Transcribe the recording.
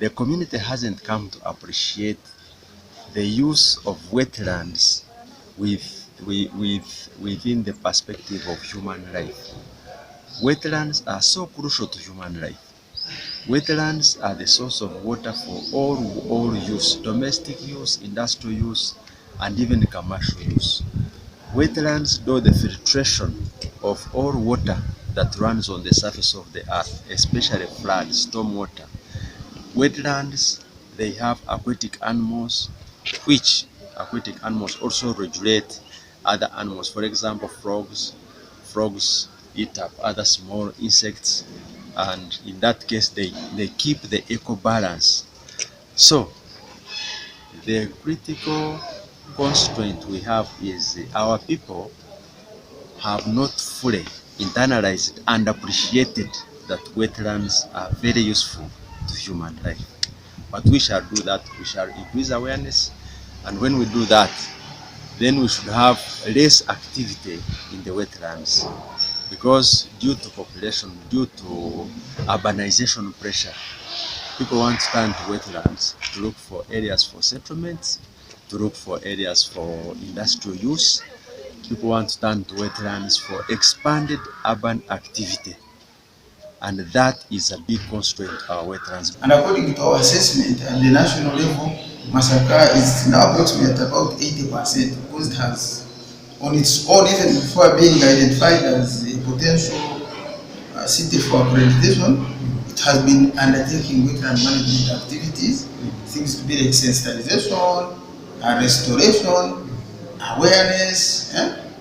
the community hasn't come to appreciate the use of wetlands within the perspective of human life. Wetlands are so crucial to human life. Wetlands are the source of water for all use, domestic use, industrial use, and even commercial use. Wetlands do the filtration of all water that runs on the surface of the earth, especially flood, storm water. Wetlands, they have aquatic animals, which aquatic animals also regulate other animals. For example, frogs eat up other small insects, and in that case they keep the eco balance. So the critical constraint we have is our people have not fully internalized and appreciated that wetlands are very useful to human life. But we shall do that. We shall increase awareness, and when we do that, then we should have less activity in the wetlands, because due to population, due to urbanization pressure, people want to turn to wetlands to look for areas for settlements, to look for areas for industrial use. People want to turn to wetlands for expanded urban activity, and that is a big constraint to our wetlands. And according to our assessment at the national level, Masaka is now approximately at about 80%, because it has, on its own, even before being identified as a potential city for accreditation, it has been undertaking wetland management activities, things to be like sensitization, restoration, awareness,